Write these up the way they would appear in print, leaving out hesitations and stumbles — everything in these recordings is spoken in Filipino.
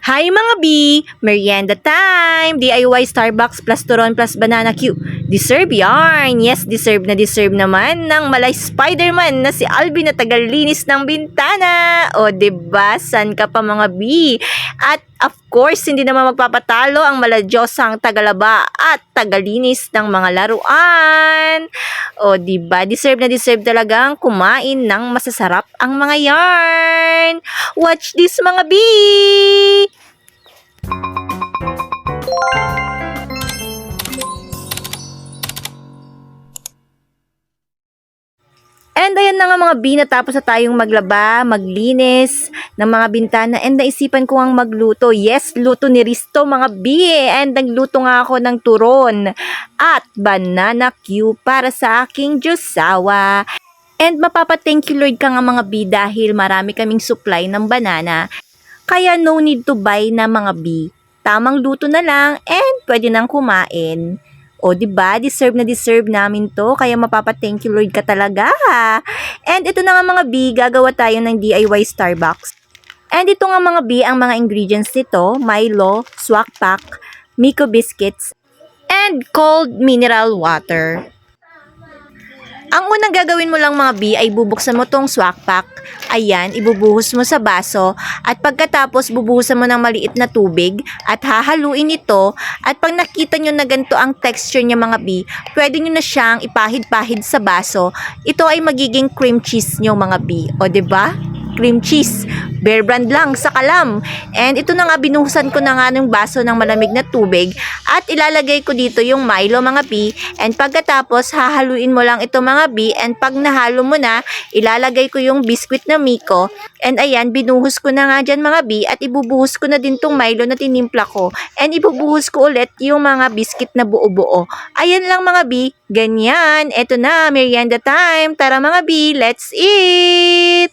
Hi mga B! Merienda time! DIY Starbucks plus turon plus banana Q. Deserve yarn! Yes, deserve na deserve naman ng malay Spider-Man na si Alvin na tagalinis ng bintana! O diba? San ka pa mga B? At of course, hindi naman magpapatalo ang maladyosang tagalaba at tagalinis ng mga laruan. O diba? Deserve na deserve talagang kumain ng masasarap ang mga yarn! Watch this mga B! And ayan na nga mga B, natapos na tayong maglaba, maglinis ng mga bintana and naisipan ko ang magluto. Yes, luto ni Risto mga B and nagluto nga ako ng turon at banana Q para sa aking Diyosawa. And mapapa-thank you Lord ka nga mga B dahil marami kaming supply ng banana. Kaya no need to buy na mga B. Tamang luto na lang and pwede nang kumain. O diba, deserve na deserve namin to, kaya mapapa-thank you Lord ka talaga. And ito na nga mga B, gagawa tayo ng DIY Starbucks. And ito nga mga B, ang mga ingredients nito, Milo, Swak Pack, Miko Biscuits, and cold mineral water. Ang unang gagawin mo lang mga B ay bubuksan mo tong swak pack. Ayan, ibubuhos mo sa baso at pagkatapos bubuhusan mo ng maliit na tubig at hahaluin ito at pag nakita nyo na ganito ang texture niya mga B, pwede nyo na siyang ipahid-pahid sa baso. Ito ay magiging cream cheese nyo mga B. O diba? Cream cheese. Bear Brand lang sa Kalam. And ito na nga, binuhusan ko na nga ng baso ng malamig na tubig at ilalagay ko dito yung Milo mga B. And pagkatapos, hahaluin mo lang ito mga B. And pag nahalo mo na, ilalagay ko yung biscuit na Miko. And ayan, binuhos ko na nga dyan mga B. At ibubuhos ko na din tong Milo na tinimpla ko. And ibubuhos ko ulit yung mga biscuit na buo-buo. Ayan lang mga B. Ganyan. Eto na, merienda time. Tara mga B, let's eat!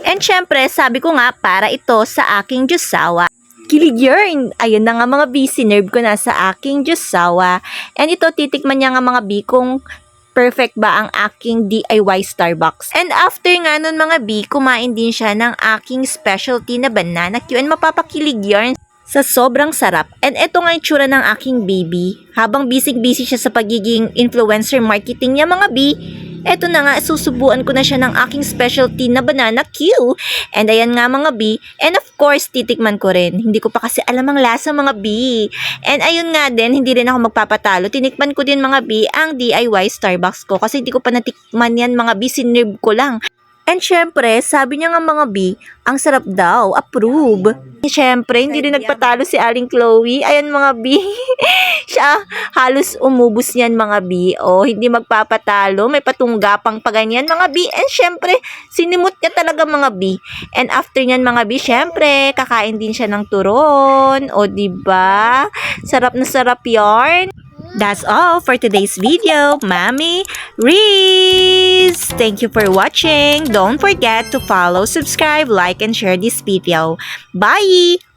And syempre, sabi ko nga, para ito sa aking Diyosawa. Kilig yarn! Ayun na nga mga B, sinerve ko na sa aking Diyosawa. And ito, titikman niya nga mga B kung perfect ba ang aking DIY Starbucks. And after nga nun mga B, kumain din siya ng aking specialty na banana Q. And mapapakilig yarn sa sobrang sarap. And ito nga yung tsura ng aking baby. Habang busy siya sa pagiging influencer marketing niya mga B, eto na nga, susubuan ko na siya ng aking specialty na banana Q. And ayan nga mga B. And of course, titikman ko rin. Hindi ko pa kasi alam ang lasa mga B. And ayun nga din, hindi rin ako magpapatalo. Tinikman ko din mga B ang DIY Starbucks ko. Kasi hindi ko pa natikman yan mga B. Sinerve ko lang. And syempre, sabi niya nga mga B, ang sarap daw, approve. Syempre, hindi rin nagpatalo si Aling Chloe. Ayan mga B, siya halos umubos niyan mga B. O, hindi magpapatalo, may patunggapang pa ganyan mga B. And syempre, sinimut niya talaga mga B. And after niyan mga B, syempre, kakain din siya ng turon. O, diba? Sarap na sarap yarn. That's all for today's video, Mami Riz! Thank you for watching. Don't forget to follow, subscribe, like, and share this video. Bye!